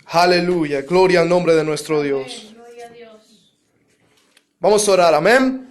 Aleluya, gloria al nombre de nuestro Dios. Gloria a Dios. Vamos a orar, amén.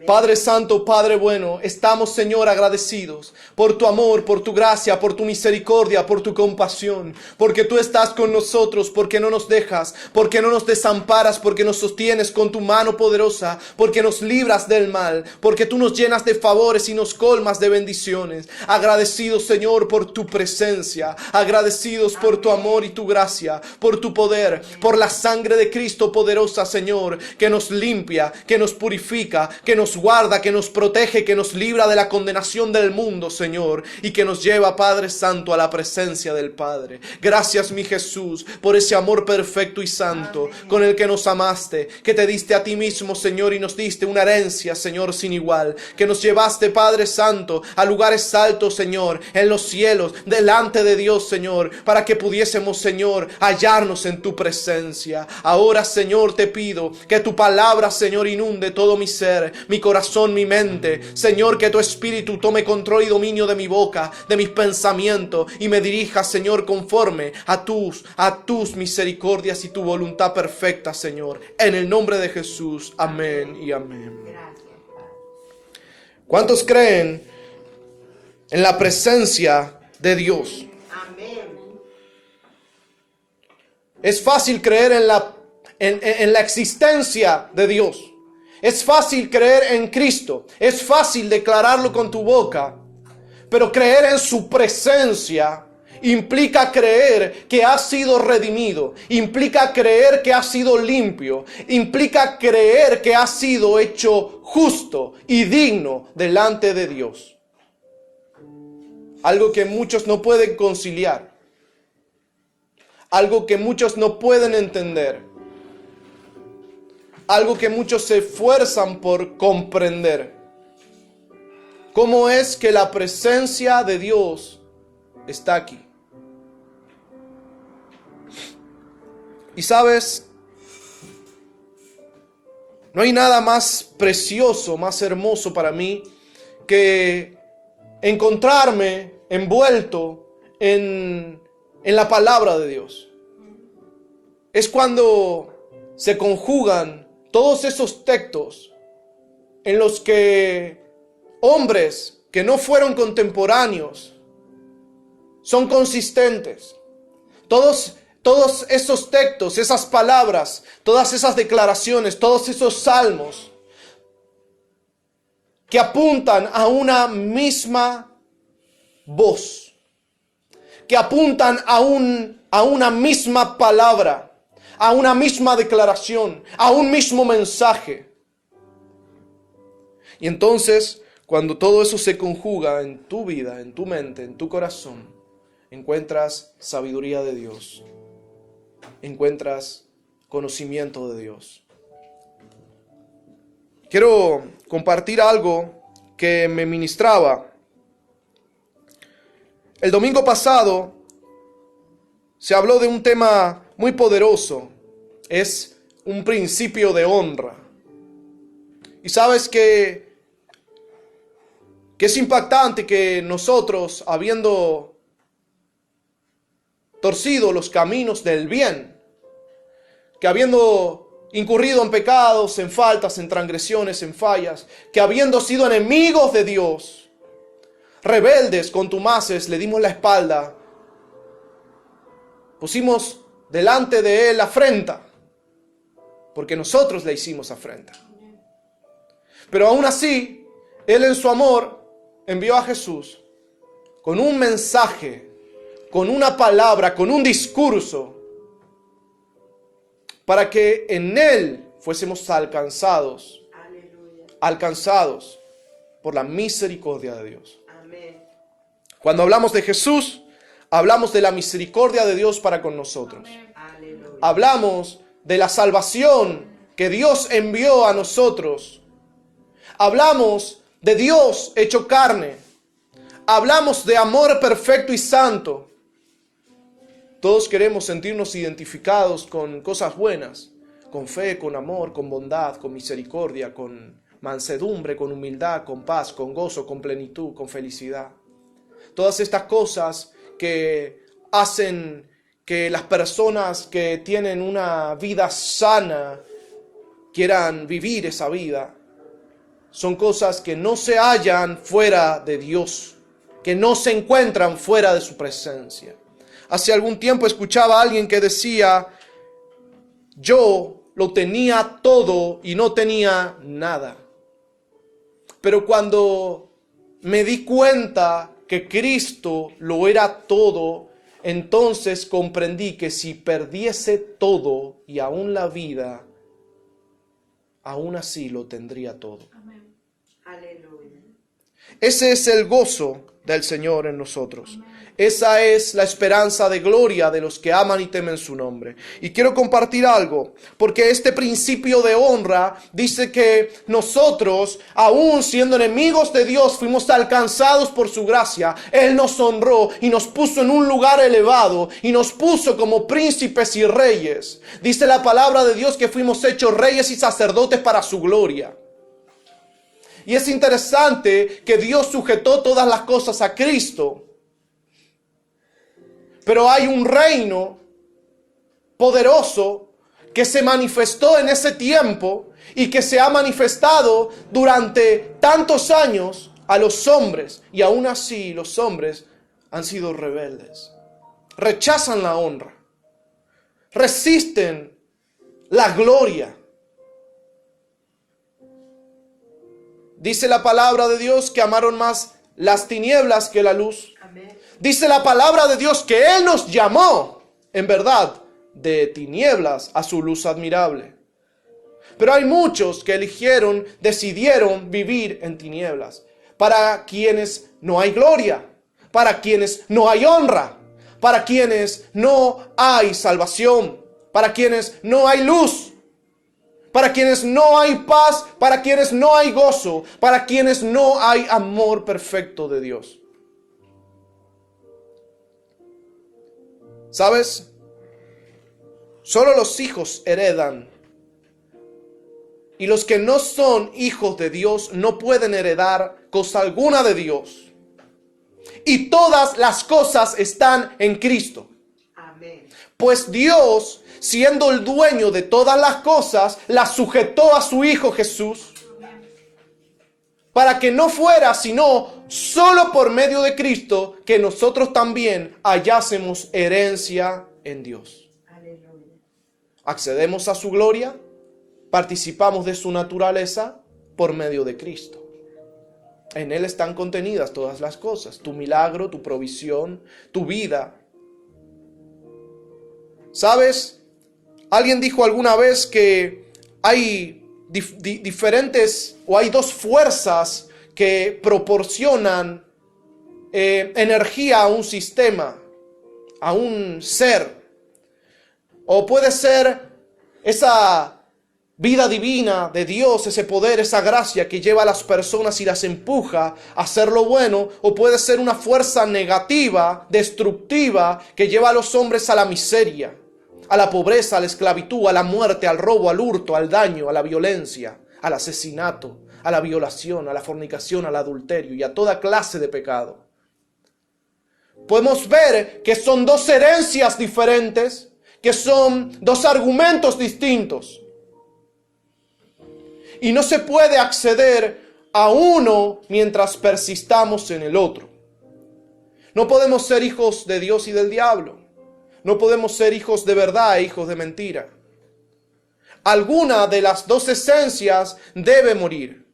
Padre Santo, Padre bueno, estamos, Señor, agradecidos por tu amor, por tu gracia, por tu misericordia, por tu compasión, porque tú estás con nosotros, porque no nos dejas, porque no nos desamparas, porque nos sostienes con tu mano poderosa, porque nos libras del mal, porque tú nos llenas de favores y nos colmas de bendiciones. Agradecidos, Señor, por tu presencia, agradecidos por tu amor y tu gracia, por tu poder, por la sangre de Cristo poderosa, Señor, que nos limpia, que nos purifica, que nos guarda, que nos protege, que nos libra de la condenación del mundo, Señor, y que nos lleva, Padre Santo, a la presencia del Padre. Gracias, mi Jesús, por ese amor perfecto y santo con el que nos amaste, que te diste a ti mismo, Señor, y nos diste una herencia, Señor, sin igual, que nos llevaste, Padre Santo, a lugares altos, Señor, en los cielos, delante de Dios, Señor, para que pudiésemos, Señor, hallarnos en tu presencia. Ahora, Señor, te pido que tu palabra, Señor, inunde todo mi ser, mi corazón, mi mente. Señor, que tu espíritu tome control y dominio de mi boca, de mis pensamientos, y me dirija, Señor, conforme a tus misericordias y tu voluntad perfecta, Señor. En el nombre de Jesús. Amén y amén. ¿Cuántos creen en la presencia de Dios? Es fácil creer en la existencia de Dios. Es fácil creer en Cristo. Es fácil declararlo con tu boca. Pero creer en su presencia implica creer que ha sido redimido. Implica creer que ha sido limpio. Implica creer que ha sido hecho justo y digno delante de Dios. Algo que muchos no pueden conciliar. Algo que muchos no pueden entender. Algo que muchos se esfuerzan por comprender. ¿Cómo es que la presencia de Dios está aquí? Y sabes, no hay nada más precioso, más hermoso para mí que encontrarme envuelto en la palabra de Dios. Es cuando se conjugan todos esos textos en los que hombres que no fueron contemporáneos son consistentes. Todos esos textos, esas palabras, todas esas declaraciones, todos esos salmos que apuntan a una misma voz, que apuntan a una misma palabra, a una misma declaración, a un mismo mensaje. Y entonces, cuando todo eso se conjuga en tu vida, en tu mente, en tu corazón, encuentras sabiduría de Dios, encuentras conocimiento de Dios. Quiero compartir algo que me ministraba. El domingo pasado se habló de un tema muy poderoso. Es un principio de honra. Y sabes que es impactante que nosotros, habiendo torcido los caminos del bien, que habiendo incurrido en pecados, en faltas, en transgresiones, en fallas, que habiendo sido enemigos de Dios, rebeldes, contumaces, le dimos la espalda, pusimos delante de Él afrenta, porque nosotros le hicimos afrenta. Pero aún así, Él en su amor envió a Jesús con un mensaje, con una palabra, con un discurso, para que en Él fuésemos alcanzados por la misericordia de Dios. Amén. Cuando hablamos de Jesús, hablamos de la misericordia de Dios para con nosotros. Aleluya. Hablamos de la salvación que Dios envió a nosotros. Hablamos de Dios hecho carne. Hablamos de amor perfecto y santo. Todos queremos sentirnos identificados con cosas buenas, con fe, con amor, con bondad, con misericordia, con mansedumbre, con humildad, con paz, con gozo, con plenitud, con felicidad. Todas estas cosas que hacen que las personas que tienen una vida sana quieran vivir esa vida. Son cosas que no se hallan fuera de Dios, que no se encuentran fuera de su presencia. Hace algún tiempo escuchaba a alguien que decía: yo lo tenía todo y no tenía nada. Pero cuando me di cuenta que Cristo lo era todo, entonces comprendí que si perdiese todo y aún la vida, aún así lo tendría todo. Amén. Aleluya. Ese es el gozo del Señor en nosotros. Amén. Esa es la esperanza de gloria de los que aman y temen su nombre. Y quiero compartir algo, porque este principio de honra dice que nosotros, aún siendo enemigos de Dios, fuimos alcanzados por su gracia. Él nos honró y nos puso en un lugar elevado y nos puso como príncipes y reyes. Dice la palabra de Dios que fuimos hechos reyes y sacerdotes para su gloria. Y es interesante que Dios sujetó todas las cosas a Cristo. Pero hay un reino poderoso que se manifestó en ese tiempo y que se ha manifestado durante tantos años a los hombres. Y aún así los hombres han sido rebeldes. Rechazan la honra. Resisten la gloria. Dice la palabra de Dios que amaron más las tinieblas que la luz. Amén. Dice la palabra de Dios que Él nos llamó, en verdad, de tinieblas a su luz admirable. Pero hay muchos que decidieron vivir en tinieblas, para quienes no hay gloria, para quienes no hay honra, para quienes no hay salvación, para quienes no hay luz, para quienes no hay paz, para quienes no hay gozo, para quienes no hay amor perfecto de Dios. ¿Sabes? Solo los hijos heredan. Y los que no son hijos de Dios no pueden heredar cosa alguna de Dios. Y todas las cosas están en Cristo. Amén. Pues Dios, siendo el dueño de todas las cosas, las sujetó a su Hijo Jesús. Para que no fuera sino solo por medio de Cristo que nosotros también hallásemos herencia en Dios. Aleluya. Accedemos a su gloria, participamos de su naturaleza por medio de Cristo. En Él están contenidas todas las cosas, tu milagro, tu provisión, tu vida. ¿Sabes? Alguien dijo alguna vez que hay diferentes, o hay dos fuerzas que proporcionan energía a un sistema, a un ser. O puede ser esa vida divina de Dios, ese poder, esa gracia que lleva a las personas y las empuja a hacer lo bueno, o puede ser una fuerza negativa, destructiva, que lleva a los hombres a la miseria, a la pobreza, a la esclavitud, a la muerte, al robo, al hurto, al daño, a la violencia, al asesinato, a la violación, a la fornicación, al adulterio y a toda clase de pecado. Podemos ver que son dos herencias diferentes, que son dos argumentos distintos. Y no se puede acceder a uno mientras persistamos en el otro. No podemos ser hijos de Dios y del diablo. No podemos ser hijos de verdad e hijos de mentira. Alguna de las dos esencias debe morir.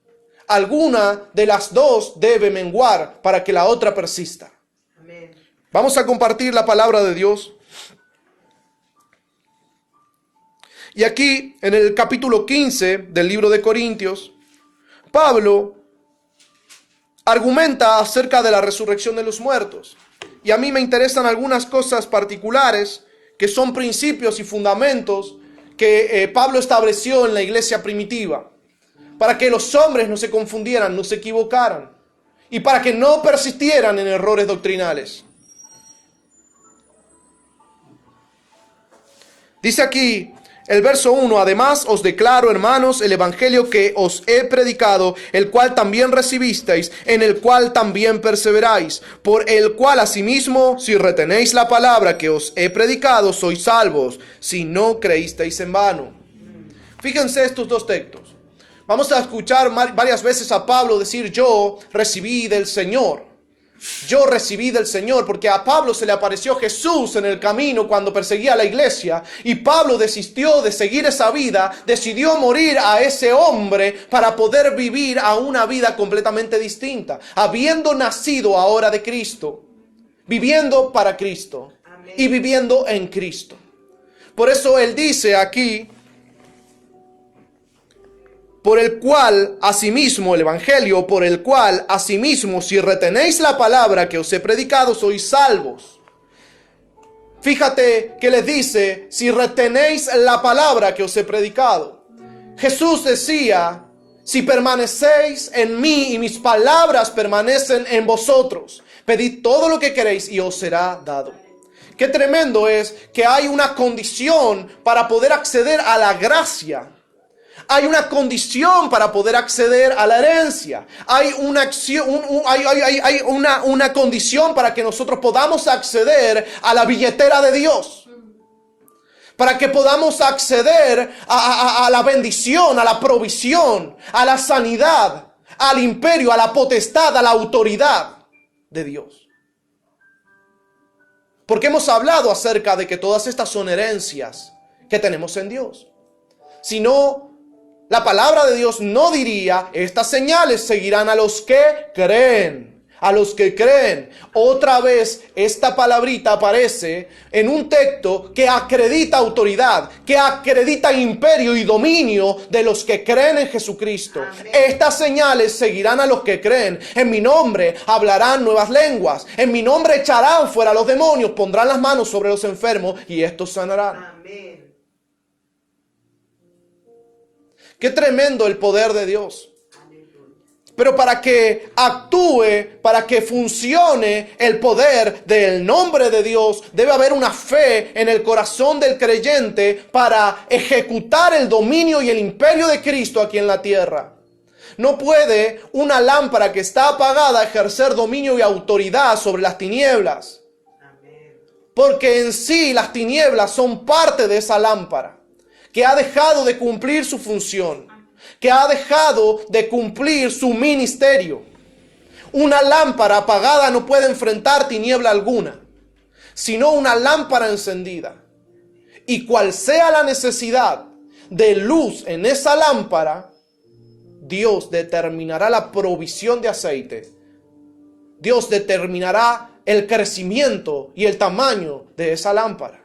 Alguna de las dos debe menguar para que la otra persista. Amén. Vamos a compartir la palabra de Dios. Y aquí, en el capítulo 15 del libro de Corintios, Pablo argumenta acerca de la resurrección de los muertos. Y a mí me interesan algunas cosas particulares que son principios y fundamentos que Pablo estableció en la iglesia primitiva, para que los hombres no se confundieran, no se equivocaran, y para que no persistieran en errores doctrinales. Dice aquí El verso 1, además os declaro, hermanos, el evangelio que os he predicado, el cual también recibisteis, en el cual también perseveráis, por el cual asimismo, si retenéis la palabra que os he predicado, sois salvos, si no creísteis en vano. Fíjense estos dos textos. Vamos a escuchar varias veces a Pablo decir: yo recibí del Señor. Yo recibí del Señor, porque a Pablo se le apareció Jesús en el camino cuando perseguía a la iglesia, y Pablo desistió de seguir esa vida, decidió morir a ese hombre para poder vivir a una vida completamente distinta, habiendo nacido ahora de Cristo, viviendo para Cristo. Amén. Y viviendo en Cristo. Por eso él dice aquí: por el cual, asimismo, el evangelio, por el cual, asimismo, si retenéis la palabra que os he predicado, sois salvos. Fíjate que les dice: si retenéis la palabra que os he predicado. Jesús decía: si permanecéis en mí y mis palabras permanecen en vosotros, pedid todo lo que queréis y os será dado. Qué tremendo es que hay una condición para poder acceder a la gracia. Hay una condición para poder acceder a la herencia. Hay una acción, hay una condición para que nosotros podamos acceder a la billetera de Dios. Para que podamos acceder a la bendición, a la provisión, a la sanidad, al imperio, a la potestad, a la autoridad de Dios. Porque hemos hablado acerca de que todas estas son herencias que tenemos en Dios. Si no, la palabra de Dios no diría: estas señales seguirán a los que creen. A los que creen. Otra vez esta palabrita aparece en un texto que acredita autoridad, que acredita imperio y dominio de los que creen en Jesucristo. Amén. Estas señales seguirán a los que creen. En mi nombre hablarán nuevas lenguas. En mi nombre echarán fuera los demonios. Pondrán las manos sobre los enfermos y estos sanarán. Amén. Qué tremendo el poder de Dios. Pero para que actúe, para que funcione el poder del nombre de Dios, debe haber una fe en el corazón del creyente para ejecutar el dominio y el imperio de Cristo aquí en la tierra. No puede una lámpara que está apagada ejercer dominio y autoridad sobre las tinieblas. Porque en sí las tinieblas son parte de esa lámpara, que ha dejado de cumplir su función, que ha dejado de cumplir su ministerio. Una lámpara apagada no puede enfrentar tiniebla alguna, sino una lámpara encendida. Y cual sea la necesidad de luz en esa lámpara, Dios determinará la provisión de aceite. Dios determinará el crecimiento y el tamaño de esa lámpara.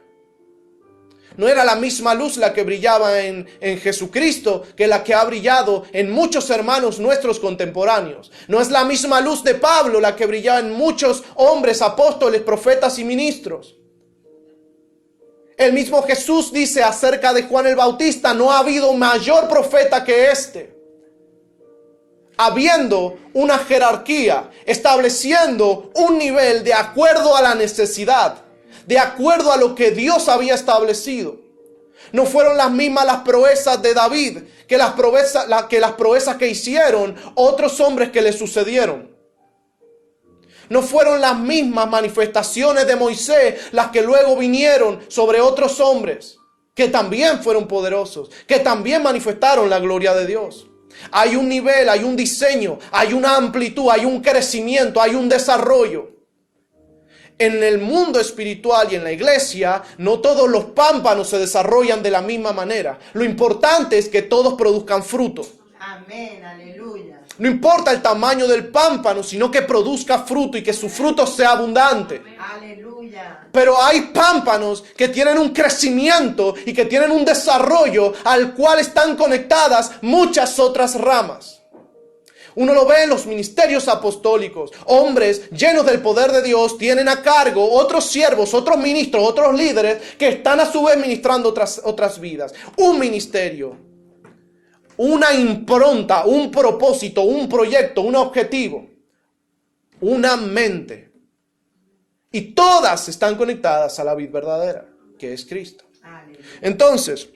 No era la misma luz la que brillaba en Jesucristo que la que ha brillado en muchos hermanos nuestros contemporáneos. No es la misma luz de Pablo la que brillaba en muchos hombres, apóstoles, profetas y ministros. El mismo Jesús dice acerca de Juan el Bautista: no ha habido mayor profeta que este. Habiendo una jerarquía, estableciendo un nivel de acuerdo a la necesidad, de acuerdo a lo que Dios había establecido. No fueron las mismas las proezas de David que las proezas que hicieron otros hombres que le sucedieron. No fueron las mismas manifestaciones de Moisés las que luego vinieron sobre otros hombres que también fueron poderosos, que también manifestaron la gloria de Dios. Hay un nivel, hay un diseño, hay una amplitud, hay un crecimiento, hay un desarrollo. En el mundo espiritual y en la iglesia, no todos los pámpanos se desarrollan de la misma manera. Lo importante es que todos produzcan fruto. Amén, aleluya. No importa el tamaño del pámpano, sino que produzca fruto y que su fruto sea abundante. Aleluya. Pero hay pámpanos que tienen un crecimiento y que tienen un desarrollo al cual están conectadas muchas otras ramas. Uno lo ve en los ministerios apostólicos. Hombres llenos del poder de Dios tienen a cargo otros siervos, otros ministros, otros líderes que están a su vez ministrando otras vidas. Un ministerio, una impronta, un propósito, un proyecto, un objetivo, una mente. Y todas están conectadas a la vid verdadera, que es Cristo. Entonces,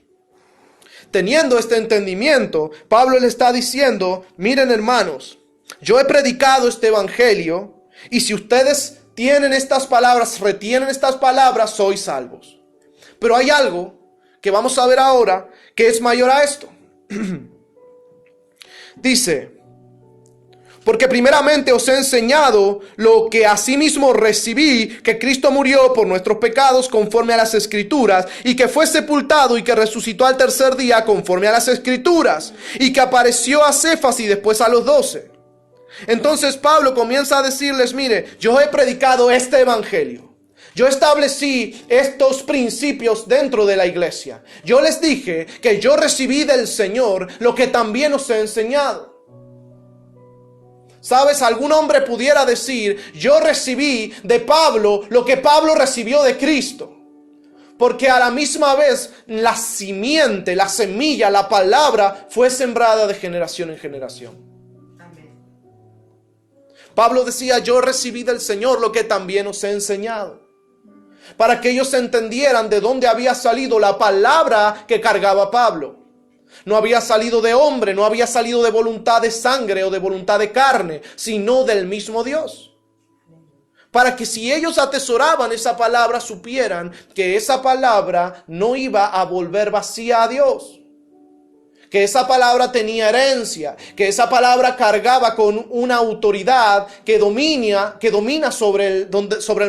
teniendo este entendimiento, Pablo le está diciendo, miren hermanos, yo he predicado este evangelio y si ustedes tienen estas palabras, retienen estas palabras, sois salvos. Pero hay algo que vamos a ver ahora que es mayor a esto. Dice, porque primeramente os he enseñado lo que asimismo recibí, que Cristo murió por nuestros pecados conforme a las Escrituras, y que fue sepultado y que resucitó al tercer día conforme a las Escrituras, y que apareció a Cefas y después a los 12. Entonces Pablo comienza a decirles, mire, yo he predicado este evangelio. Yo establecí estos principios dentro de la iglesia. Yo les dije que yo recibí del Señor lo que también os he enseñado. ¿Sabes? Algún hombre pudiera decir, yo recibí de Pablo lo que Pablo recibió de Cristo. Porque a la misma vez la simiente, la semilla, la palabra fue sembrada de generación en generación. Amén. Pablo decía, yo recibí del Señor lo que también os he enseñado. Para que ellos entendieran de dónde había salido la palabra que cargaba Pablo. No había salido de hombre, no había salido de voluntad de sangre o de voluntad de carne, sino del mismo Dios. Para que si ellos atesoraban esa palabra, supieran que esa palabra no iba a volver vacía a Dios. Que esa palabra tenía herencia, que esa palabra cargaba con una autoridad que domina sobre el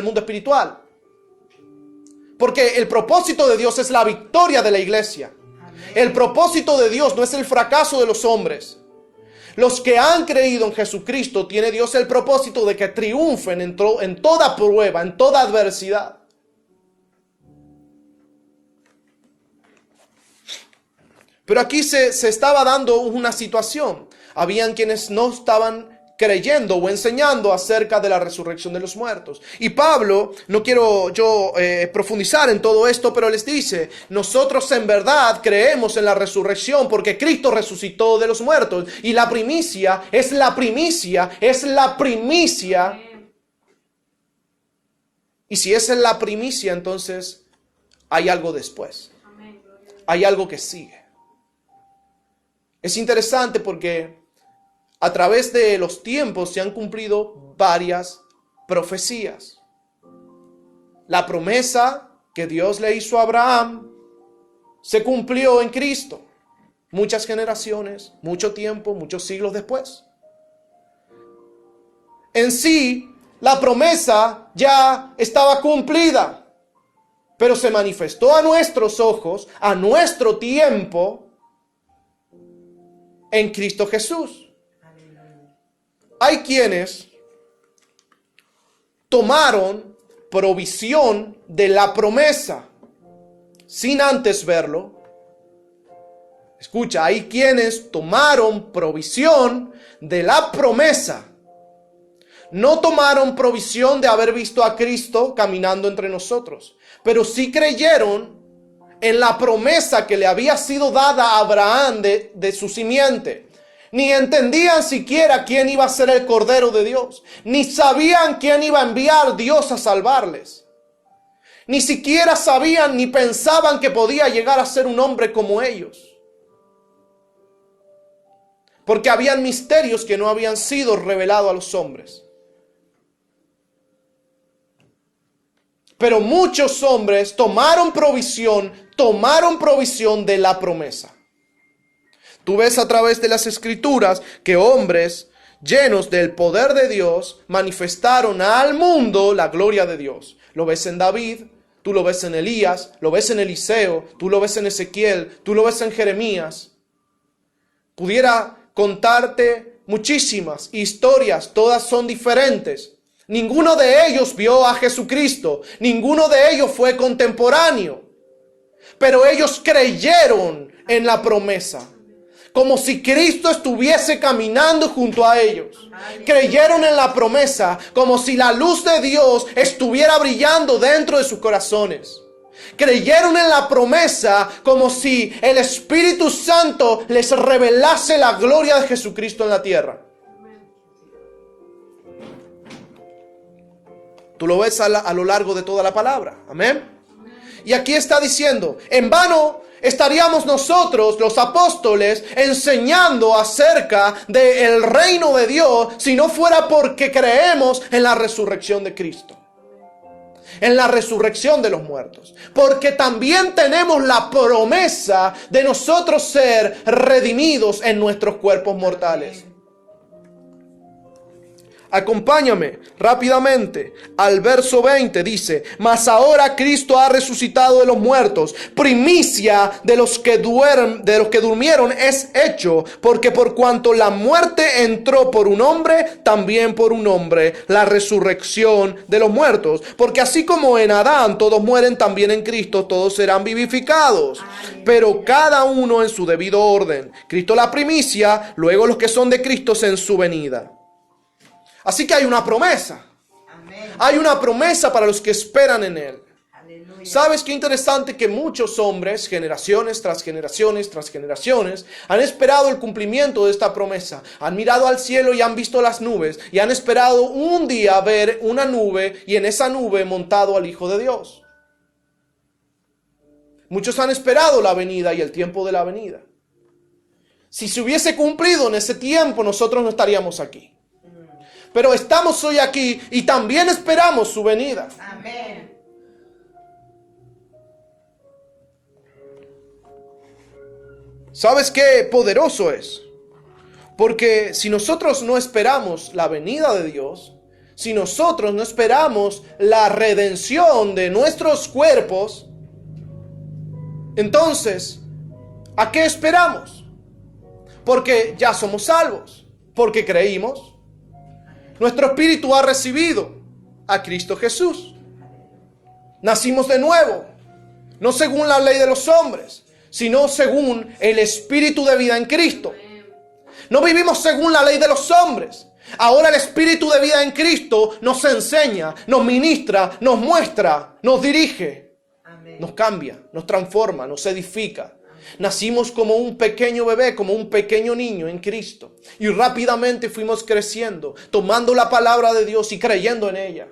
mundo espiritual. Porque el propósito de Dios es la victoria de la iglesia. El propósito de Dios no es el fracaso de los hombres. Los que han creído en Jesucristo, tiene Dios el propósito de que triunfen en toda prueba, en toda adversidad. Pero aquí se estaba dando una situación. Habían quienes no estaban creyendo o enseñando acerca de la resurrección de los muertos. Y Pablo, no quiero yo profundizar en todo esto, pero les dice, nosotros en verdad creemos en la resurrección porque Cristo resucitó de los muertos. Y la primicia es la primicia, es la primicia. Y si esa es la primicia, entonces hay algo después. Hay algo que sigue. Es interesante porque a través de los tiempos se han cumplido varias profecías. La promesa que Dios le hizo a Abraham se cumplió en Cristo. Muchas generaciones, mucho tiempo, muchos siglos después. En sí, la promesa ya estaba cumplida, pero se manifestó a nuestros ojos, a nuestro tiempo, en Cristo Jesús. Hay quienes tomaron provisión de la promesa sin antes verlo. Escucha, hay quienes tomaron provisión de la promesa. No tomaron provisión de haber visto a Cristo caminando entre nosotros, pero sí creyeron en la promesa que le había sido dada a Abraham de su simiente. Ni entendían siquiera quién iba a ser el Cordero de Dios. Ni sabían quién iba a enviar Dios a salvarles. Ni siquiera sabían ni pensaban que podía llegar a ser un hombre como ellos. Porque habían misterios que no habían sido revelados a los hombres. Pero muchos hombres tomaron provisión de la promesa. Tú ves a través de las Escrituras que hombres llenos del poder de Dios manifestaron al mundo la gloria de Dios. Lo ves en David, tú lo ves en Elías, lo ves en Eliseo, tú lo ves en Ezequiel, tú lo ves en Jeremías. Pudiera contarte muchísimas historias, todas son diferentes. Ninguno de ellos vio a Jesucristo, ninguno de ellos fue contemporáneo, pero ellos creyeron en la promesa. Como si Cristo estuviese caminando junto a ellos. Creyeron en la promesa como si la luz de Dios estuviera brillando dentro de sus corazones. Creyeron en la promesa como si el Espíritu Santo les revelase la gloria de Jesucristo en la tierra. Tú lo ves a lo largo de toda la palabra. Amén. Y aquí está diciendo, en vano estaríamos nosotros, los apóstoles, enseñando acerca del reino de Dios si no fuera porque creemos en la resurrección de Cristo. En la resurrección de los muertos. Porque también tenemos la promesa de nosotros ser redimidos en nuestros cuerpos mortales. Acompáñame rápidamente al verso 20, dice, mas ahora Cristo ha resucitado de los muertos, primicia de los que durmieron es hecho, porque por cuanto la muerte entró por un hombre, también por un hombre la resurrección de los muertos, porque así como en Adán todos mueren, también en Cristo todos serán vivificados, pero cada uno en su debido orden. Cristo la primicia, luego los que son de Cristo en su venida. Así que hay una promesa. Amén. Hay una promesa para los que esperan en Él. Aleluya. ¿Sabes qué interesante? Que muchos hombres, generaciones tras generaciones tras generaciones, han esperado el cumplimiento de esta promesa. Han mirado al cielo y han visto las nubes. Y han esperado un día ver una nube y en esa nube montado al Hijo de Dios. Muchos han esperado la venida y el tiempo de la venida. Si se hubiese cumplido en ese tiempo, nosotros no estaríamos aquí. Pero estamos hoy aquí y también esperamos su venida. Amén. ¿Sabes qué poderoso es? Porque si nosotros no esperamos la venida de Dios, si nosotros no esperamos la redención de nuestros cuerpos, entonces, ¿a qué esperamos? Porque ya somos salvos, porque creímos. Nuestro espíritu ha recibido a Cristo Jesús. Nacimos de nuevo, no según la ley de los hombres, sino según el espíritu de vida en Cristo. No vivimos según la ley de los hombres. Ahora el espíritu de vida en Cristo nos enseña, nos ministra, nos muestra, nos dirige, Amén. nos cambia, nos transforma, nos edifica. Nacimos como un pequeño bebé, como un pequeño niño en Cristo. Y rápidamente fuimos creciendo, tomando la palabra de Dios y creyendo en ella.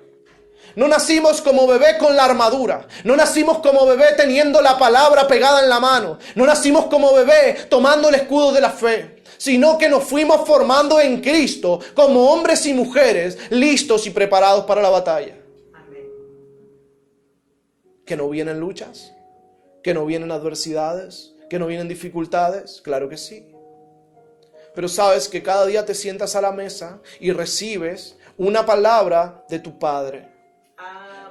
No nacimos como bebé con la armadura. No nacimos como bebé teniendo la palabra pegada en la mano. No nacimos como bebé tomando el escudo de la fe. Sino que nos fuimos formando en Cristo como hombres y mujeres listos y preparados para la batalla. Amén. ¿Que no vienen luchas? ¿Que no vienen adversidades? ¿Que no vienen dificultades? Claro que sí. Pero sabes que cada día te sientas a la mesa y recibes una palabra de tu Padre.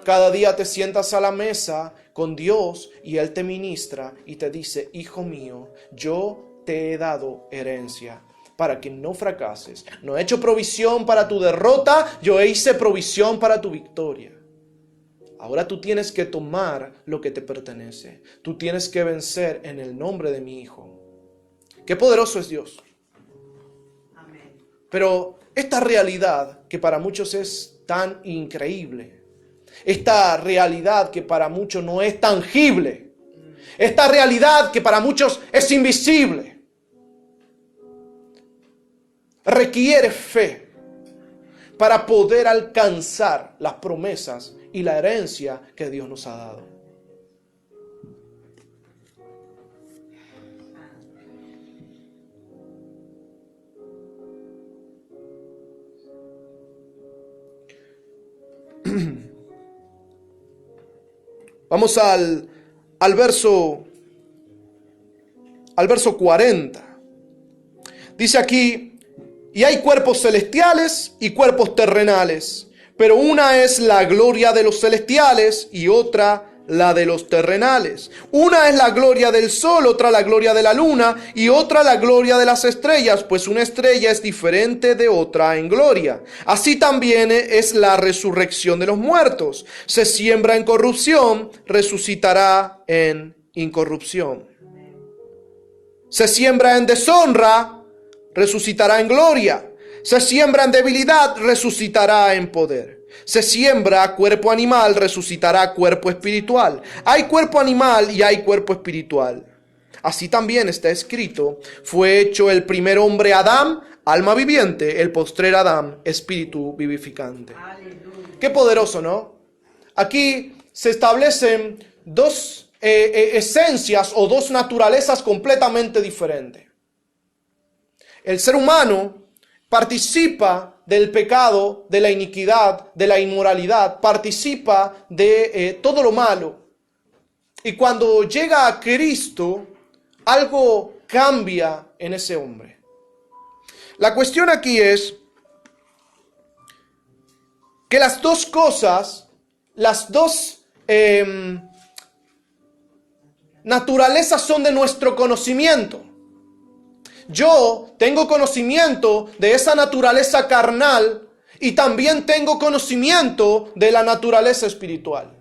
Cada día te sientas a la mesa con Dios y Él te ministra y te dice, hijo mío, yo te he dado herencia para que no fracases. No he hecho provisión para tu derrota, yo hice provisión para tu victoria. Ahora tú tienes que tomar lo que te pertenece. Tú tienes que vencer en el nombre de mi Hijo. Qué poderoso es Dios. Amén. Pero esta realidad que para muchos es tan increíble, esta realidad que para muchos no es tangible, esta realidad que para muchos es invisible, requiere fe para poder alcanzar las promesas y la herencia que Dios nos ha dado. Vamos al verso 40. Dice aquí, y hay cuerpos celestiales y cuerpos terrenales, pero una es la gloria de los celestiales y otra la de los terrenales. Una es la gloria del sol, otra la gloria de la luna y otra la gloria de las estrellas, pues una estrella es diferente de otra en gloria. Así también es la resurrección de los muertos. Se siembra en corrupción, resucitará en incorrupción. Se siembra en deshonra, resucitará en gloria. Se siembra en debilidad, resucitará en poder. Se siembra cuerpo animal, resucitará cuerpo espiritual. Hay cuerpo animal y hay cuerpo espiritual. Así también está escrito, fue hecho el primer hombre Adán, alma viviente, el postrer Adán, espíritu vivificante. Aleluya. Qué poderoso, ¿no? Aquí se establecen dos esencias o dos naturalezas completamente diferentes. El ser humano participa del pecado, de la iniquidad, de la inmoralidad, participa de todo lo malo. Y cuando llega a Cristo, algo cambia en ese hombre. La cuestión aquí es que las dos cosas, las dos naturalezas son de nuestro conocimiento. Yo tengo conocimiento de esa naturaleza carnal y también tengo conocimiento de la naturaleza espiritual.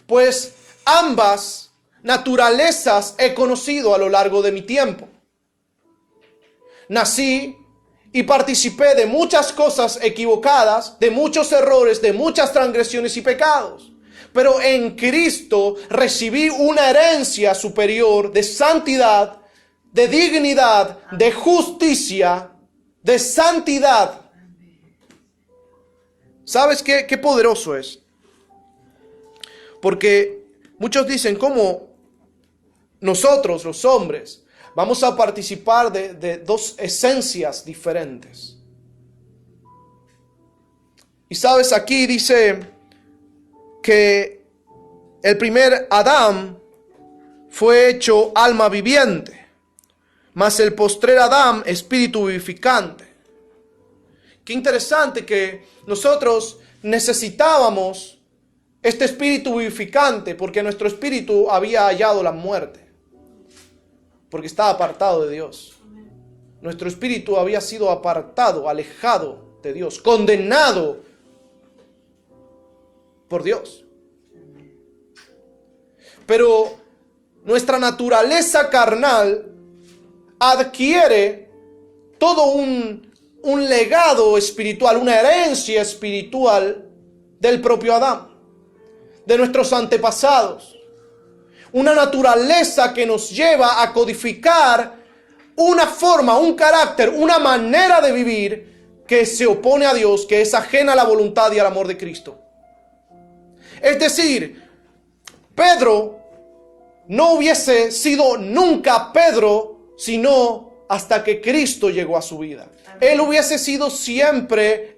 Pues ambas naturalezas he conocido a lo largo de mi tiempo. Nací y participé de muchas cosas equivocadas, de muchos errores, de muchas transgresiones y pecados. Pero en Cristo recibí una herencia superior de santidad, de dignidad, de justicia, de santidad. ¿Sabes qué poderoso es? Porque muchos dicen, ¿cómo nosotros, los hombres, vamos a participar de dos esencias diferentes? Y sabes, aquí dice que el primer Adán fue hecho alma viviente, mas el postrer Adán espíritu vivificante. Qué interesante que nosotros necesitábamos este espíritu vivificante porque nuestro espíritu había hallado la muerte, porque estaba apartado de Dios. Nuestro espíritu había sido apartado, alejado de Dios, condenado por Dios. Pero nuestra naturaleza carnal adquiere todo un legado espiritual, una herencia espiritual del propio Adán, de nuestros antepasados. Una naturaleza que nos lleva a codificar una forma, un carácter, una manera de vivir que se opone a Dios, que es ajena a la voluntad y al amor de Cristo. Es decir, Pedro no hubiese sido nunca Pedro, sino hasta que Cristo llegó a su vida. Él hubiese sido siempre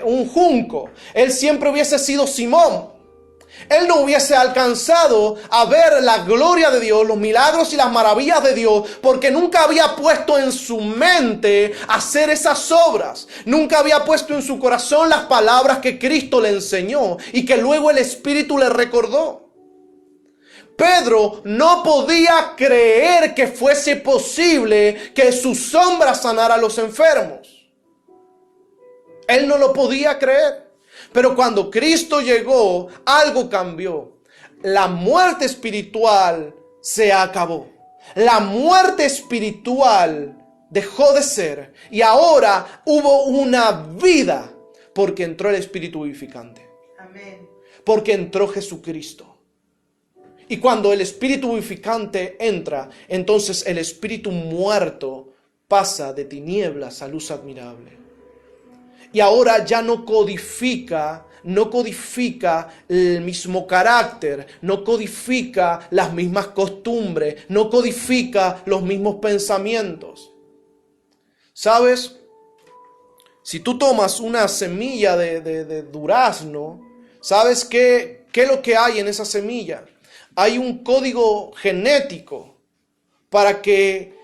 un junco. Él siempre hubiese sido Simón. Él no hubiese alcanzado a ver la gloria de Dios, los milagros y las maravillas de Dios, porque nunca había puesto en su mente hacer esas obras. Nunca había puesto en su corazón las palabras que Cristo le enseñó y que luego el Espíritu le recordó. Pedro no podía creer que fuese posible que su sombra sanara a los enfermos. Él no lo podía creer. Pero cuando Cristo llegó, algo cambió. La muerte espiritual se acabó. La muerte espiritual dejó de ser. Y ahora hubo una vida porque entró el Espíritu vivificante. Amén. Porque entró Jesucristo. Y cuando el Espíritu vivificante entra, entonces el espíritu muerto pasa de tinieblas a luz admirable. Y ahora ya no codifica el mismo carácter, no codifica las mismas costumbres, no codifica los mismos pensamientos. ¿Sabes? Si tú tomas una semilla de durazno, ¿sabes qué es lo que hay en esa semilla? Hay un código genético para que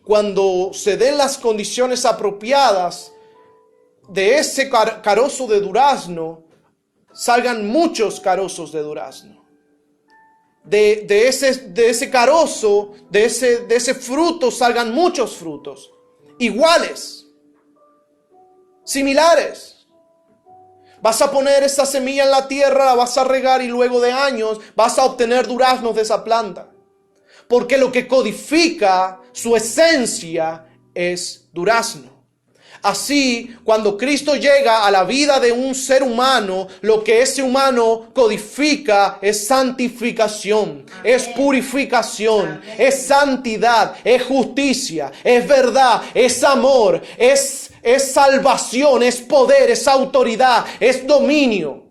cuando se den las condiciones apropiadas de ese carozo de durazno, salgan muchos carozos de durazno. De ese carozo, de ese fruto, salgan muchos frutos. Iguales. Similares. Vas a poner esa semilla en la tierra, la vas a regar y luego de años vas a obtener duraznos de esa planta. Porque lo que codifica su esencia es durazno. Así, cuando Cristo llega a la vida de un ser humano, lo que ese humano codifica es santificación, amén, es purificación, amén, es santidad, es justicia, es verdad, es amor, es salvación, es poder, es autoridad, es dominio.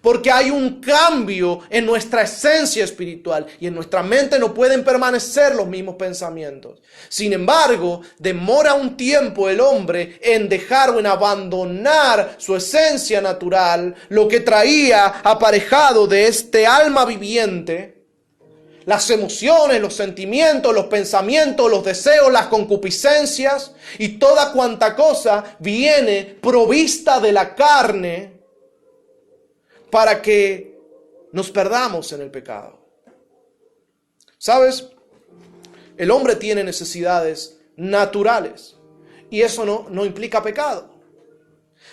Porque hay un cambio en nuestra esencia espiritual y en nuestra mente no pueden permanecer los mismos pensamientos. Sin embargo, demora un tiempo el hombre en dejar o en abandonar su esencia natural, lo que traía aparejado de este alma viviente, las emociones, los sentimientos, los pensamientos, los deseos, las concupiscencias y toda cuanta cosa viene provista de la carne, para que nos perdamos en el pecado. ¿Sabes? El hombre tiene necesidades naturales y eso no implica pecado.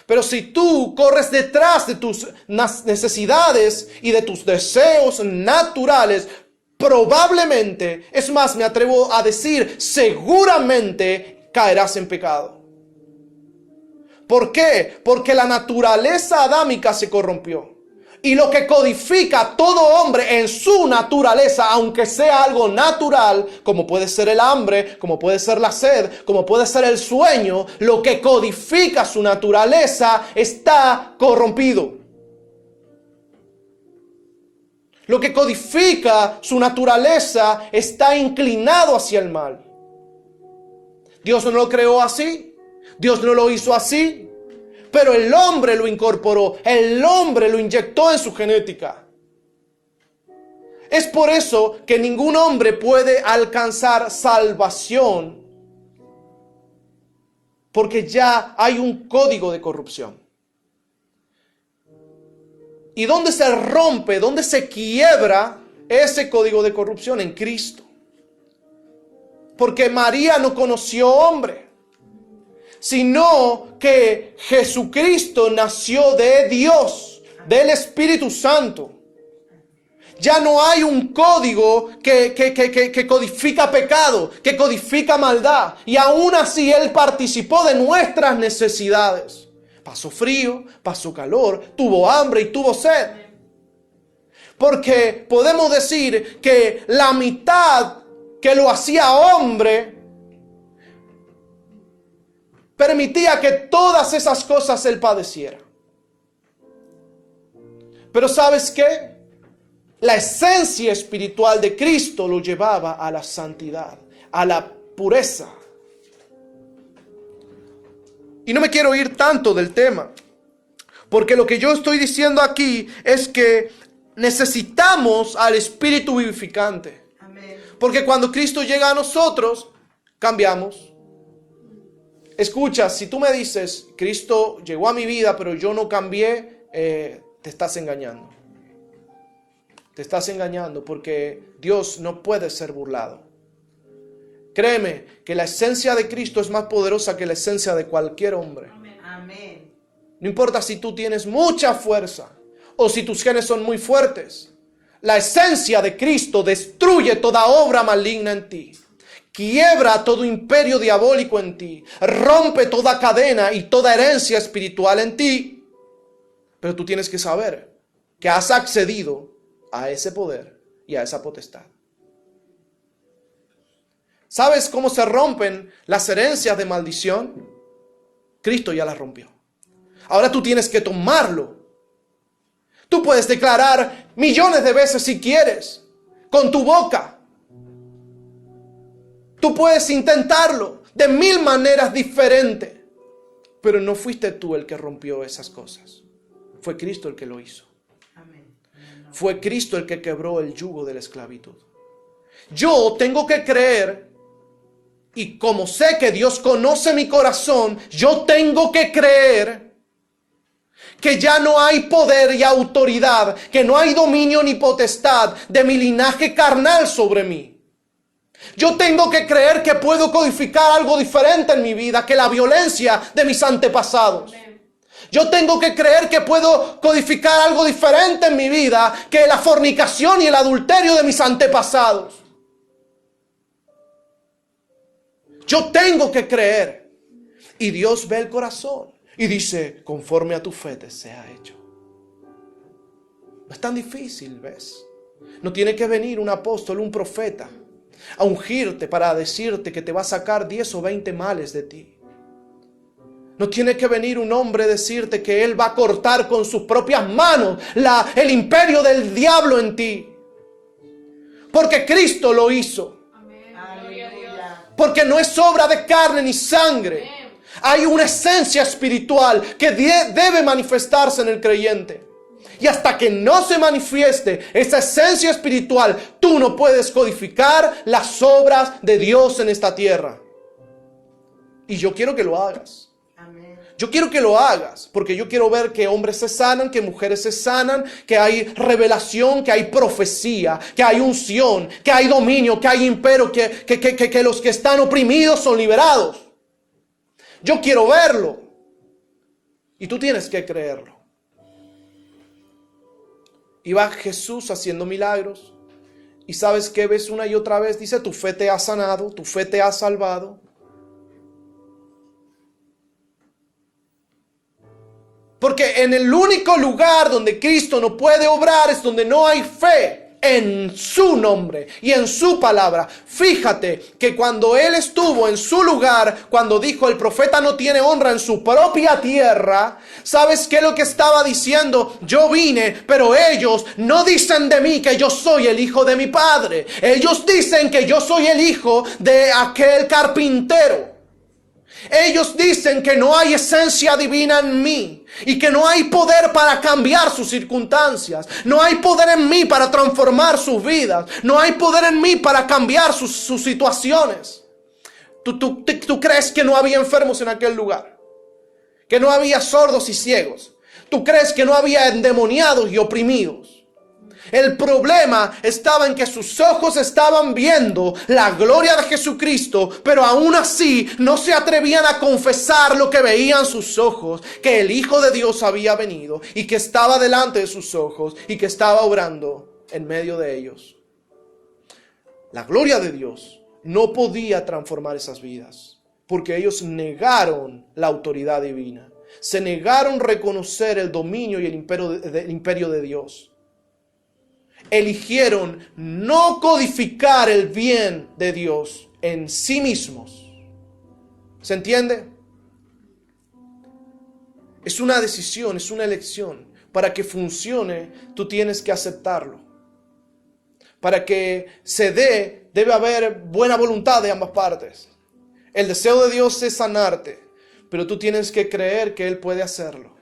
Pero si tú corres detrás de tus necesidades y de tus deseos naturales, probablemente, es más, me atrevo a decir, seguramente caerás en pecado. ¿Por qué? Porque la naturaleza adámica se corrompió. Y lo que codifica a todo hombre en su naturaleza, aunque sea algo natural, como puede ser el hambre, como puede ser la sed, como puede ser el sueño, lo que codifica su naturaleza está corrompido. Lo que codifica su naturaleza está inclinado hacia el mal. Dios no lo creó así, Dios no lo hizo así. Pero el hombre lo incorporó, el hombre lo inyectó en su genética. Es por eso que ningún hombre puede alcanzar salvación, porque ya hay un código de corrupción. ¿Y dónde se rompe, dónde se quiebra ese código de corrupción? En Cristo. Porque María no conoció hombre, sino que Jesucristo nació de Dios, del Espíritu Santo. Ya no hay un código que codifica pecado, que codifica maldad. Y aún así Él participó de nuestras necesidades. Pasó frío, pasó calor, tuvo hambre y tuvo sed. Porque podemos decir que la mitad que lo hacía hombre permitía que todas esas cosas Él padeciera. Pero ¿sabes qué? La esencia espiritual de Cristo lo llevaba a la santidad, a la pureza. Y no me quiero ir tanto del tema, porque lo que yo estoy diciendo aquí es que necesitamos al Espíritu vivificante. Amén. Porque cuando Cristo llega a nosotros, cambiamos. Escucha, si tú me dices, Cristo llegó a mi vida, pero yo no cambié, te estás engañando. Te estás engañando porque Dios no puede ser burlado. Créeme que la esencia de Cristo es más poderosa que la esencia de cualquier hombre. Amén. No importa si tú tienes mucha fuerza o si tus genes son muy fuertes. La esencia de Cristo destruye toda obra maligna en ti. Quiebra todo imperio diabólico en ti. Rompe toda cadena y toda herencia espiritual en ti. Pero tú tienes que saber que has accedido a ese poder y a esa potestad. ¿Sabes cómo se rompen las herencias de maldición? Cristo ya las rompió. Ahora tú tienes que tomarlo. Tú puedes declarar millones de veces si quieres, con tu boca. Tú puedes intentarlo de 1000 maneras diferentes. Pero no fuiste tú el que rompió esas cosas. Fue Cristo el que lo hizo. Amén. Fue Cristo el que quebró el yugo de la esclavitud. Yo tengo que creer, y como sé que Dios conoce mi corazón, yo tengo que creer que ya no hay poder y autoridad, que no hay dominio ni potestad de mi linaje carnal sobre mí. Yo tengo que creer que puedo codificar algo diferente en mi vida que la violencia de mis antepasados. Yo tengo que creer que puedo codificar algo diferente en mi vida que la fornicación y el adulterio de mis antepasados. Yo tengo que creer. Y Dios ve el corazón y dice, conforme a tu fe te sea hecho. No es tan difícil, ¿ves? No tiene que venir un apóstol, un profeta, a ungirte para decirte que te va a sacar 10 o 20 males de ti. No tiene que venir un hombre a decirte que él va a cortar con sus propias manos el imperio del diablo en ti. Porque Cristo lo hizo. Aleluya. Porque no es obra de carne ni sangre. Hay una esencia espiritual que debe manifestarse en el creyente. Y hasta que no se manifieste esa esencia espiritual, tú no puedes codificar las obras de Dios en esta tierra. Y yo quiero que lo hagas. Amén. Yo quiero que lo hagas, porque yo quiero ver que hombres se sanan, que mujeres se sanan, que hay revelación, que hay profecía, que hay unción, que hay dominio, que hay imperio, que los que están oprimidos son liberados. Yo quiero verlo. Y tú tienes que creerlo. Y va Jesús haciendo milagros. Y ¿sabes qué ves una y otra vez? Dice, tu fe te ha sanado, tu fe te ha salvado. Porque en el único lugar donde Cristo no puede obrar es donde no hay fe en su nombre y en su palabra. Fíjate que cuando Él estuvo en su lugar, cuando dijo el profeta no tiene honra en su propia tierra, ¿sabes qué es lo que estaba diciendo? Yo vine, pero ellos no dicen de mí que yo soy el hijo de mi padre. Ellos dicen que yo soy el hijo de aquel carpintero. Ellos dicen que no hay esencia divina en mí y que no hay poder para cambiar sus circunstancias. No hay poder en mí para transformar sus vidas. No hay poder en mí para cambiar sus situaciones. ¿Tú crees que no había enfermos en aquel lugar? ¿Que no había sordos y ciegos? ¿Tú crees que no había endemoniados y oprimidos? El problema estaba en que sus ojos estaban viendo la gloria de Jesucristo, pero aún así no se atrevían a confesar lo que veían sus ojos, que el Hijo de Dios había venido y que estaba delante de sus ojos y que estaba obrando en medio de ellos. La gloria de Dios no podía transformar esas vidas, porque ellos negaron la autoridad divina, se negaron a reconocer el dominio y el imperio de Dios. Eligieron no codificar el bien de Dios en sí mismos. ¿Se entiende? Es una decisión, es una elección. Para que funcione, tú tienes que aceptarlo. Para que se dé, debe haber buena voluntad de ambas partes. El deseo de Dios es sanarte, pero tú tienes que creer que Él puede hacerlo.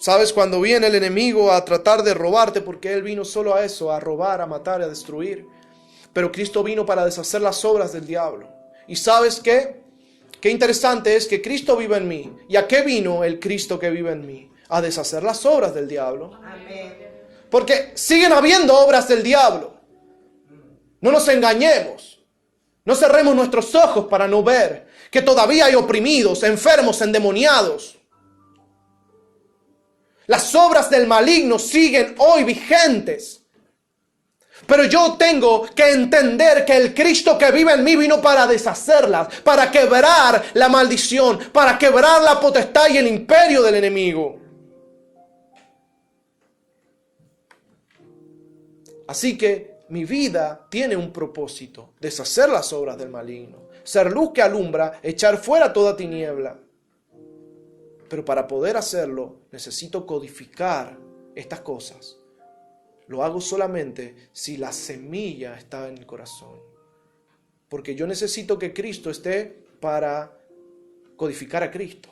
¿Sabes? Cuando viene el enemigo a tratar de robarte, porque Él vino solo a eso, a robar, a matar, a destruir. Pero Cristo vino para deshacer las obras del diablo. ¿Y sabes qué? Qué interesante es que Cristo vive en mí. ¿Y a qué vino el Cristo que vive en mí? A deshacer las obras del diablo. Amén. Porque siguen habiendo obras del diablo. No nos engañemos. No cerremos nuestros ojos para no ver que todavía hay oprimidos, enfermos, endemoniados. Las obras del maligno siguen hoy vigentes. Pero yo tengo que entender que el Cristo que vive en mí vino para deshacerlas, para quebrar la maldición, para quebrar la potestad y el imperio del enemigo. Así que mi vida tiene un propósito: deshacer las obras del maligno, ser luz que alumbra, echar fuera toda tiniebla. Pero para poder hacerlo, necesito codificar estas cosas. Lo hago solamente si la semilla está en el corazón. Porque yo necesito que Cristo esté para codificar a Cristo.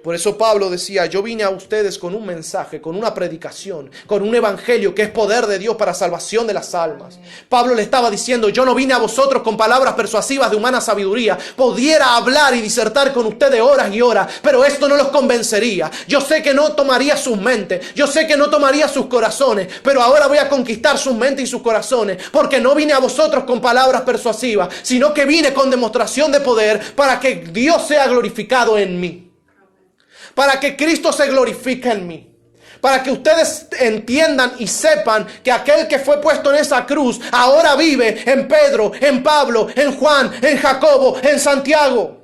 Por eso Pablo decía, yo vine a ustedes con un mensaje, con una predicación, con un evangelio que es poder de Dios para salvación de las almas. Pablo le estaba diciendo, yo no vine a vosotros con palabras persuasivas de humana sabiduría. Pudiera hablar y disertar con ustedes horas y horas, pero esto no los convencería. Yo sé que no tomaría sus mentes, yo sé que no tomaría sus corazones, pero ahora voy a conquistar sus mentes y sus corazones, porque no vine a vosotros con palabras persuasivas, sino que vine con demostración de poder para que Dios sea glorificado en mí. Para que Cristo se glorifique en mí. Para que ustedes entiendan y sepan que aquel que fue puesto en esa cruz ahora vive en Pedro, en Pablo, en Juan, en Jacobo, en Santiago.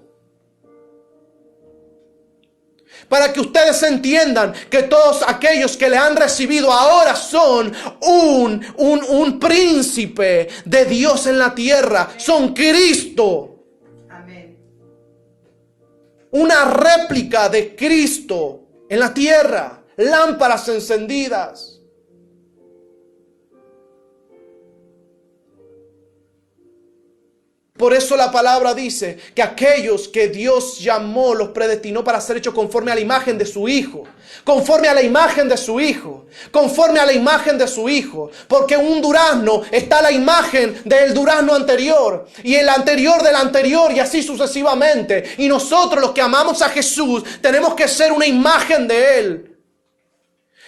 Para que ustedes entiendan que todos aquellos que le han recibido ahora son un príncipe de Dios en la tierra. Son Cristo. una réplica de Cristo en la tierra, lámparas encendidas. Por eso la palabra dice que aquellos que Dios llamó, los predestinó para ser hechos conforme a la imagen de su Hijo. Conforme a la imagen de su Hijo. Conforme a la imagen de su Hijo. Porque en un durazno está la imagen del durazno anterior. Y el anterior del anterior y así sucesivamente. Y nosotros los que amamos a Jesús tenemos que ser una imagen de Él.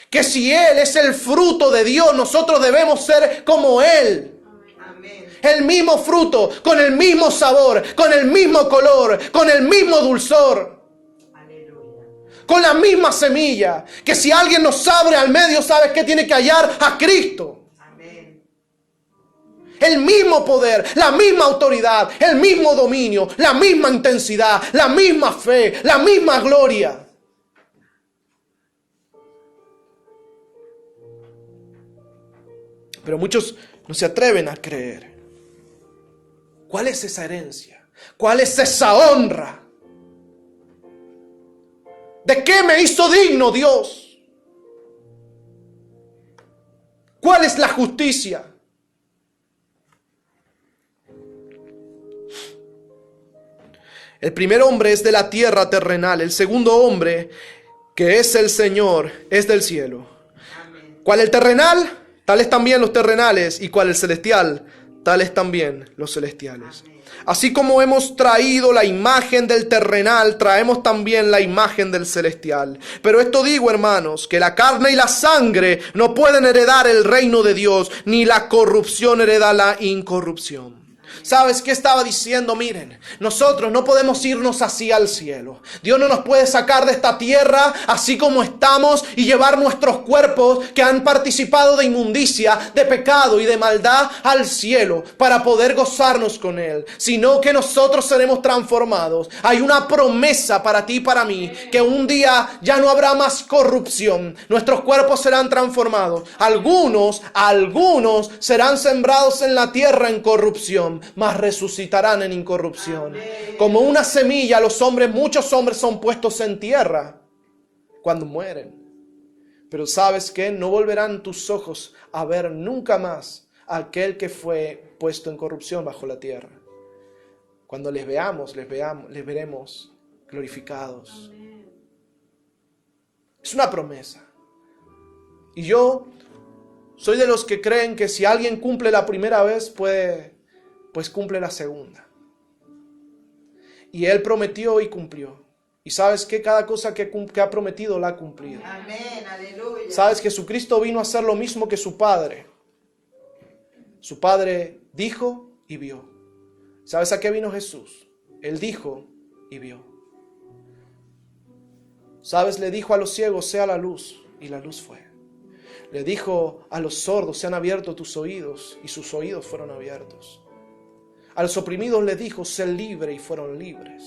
Que si Él es el fruto de Dios, nosotros debemos ser como Él. El mismo fruto, con el mismo sabor, con el mismo color, con el mismo dulzor. Aleluya. Con la misma semilla. Que si alguien nos abre al medio, ¿sabes qué? Tiene que hallar a Cristo. Amén. El mismo poder, la misma autoridad, el mismo dominio, la misma intensidad, la misma fe, la misma gloria. Pero muchos no se atreven a creer. ¿Cuál es esa herencia? ¿Cuál es esa honra? ¿De qué me hizo digno Dios? ¿Cuál es la justicia? El primer hombre es de la tierra terrenal. El segundo hombre, que es el Señor, es del cielo. ¿Cuál el terrenal? Tales también los terrenales. ¿Y cuál el celestial? Tales también los celestiales. Así como hemos traído la imagen del terrenal, traemos también la imagen del celestial. Pero esto digo, hermanos, que la carne y la sangre no pueden heredar el reino de Dios, ni la corrupción hereda la incorrupción. ¿Sabes qué estaba diciendo? Miren, nosotros no podemos irnos así al cielo. Dios no nos puede sacar de esta tierra así como estamos y llevar nuestros cuerpos que han participado de inmundicia, de pecado y de maldad al cielo para poder gozarnos con Él, sino que nosotros seremos transformados. Hay una promesa para ti y para mí, que un día ya no habrá más corrupción. Nuestros cuerpos serán transformados. Algunos serán sembrados en la tierra en corrupción, mas resucitarán en incorrupción. Amén. Como una semilla, muchos hombres son puestos en tierra cuando mueren. Pero ¿sabes qué? No volverán tus ojos a ver nunca más a aquel que fue puesto en corrupción bajo la tierra. Cuando les veremos glorificados. Amén. Es una promesa. Y yo soy de los que creen que si alguien cumple la primera vez, pues cumple la segunda. Y Él prometió y cumplió. Y sabes que cada cosa que ha prometido la ha cumplido. Amén, aleluya. Sabes, Jesucristo vino a hacer lo mismo que su Padre. Su Padre dijo y vio. ¿Sabes a qué vino Jesús? Él dijo y vio. ¿Sabes? Le dijo a los ciegos, sea la luz, y la luz fue. Le dijo a los sordos, se han abierto tus oídos, y sus oídos fueron abiertos. A los oprimidos les dijo, sé libre, y fueron libres.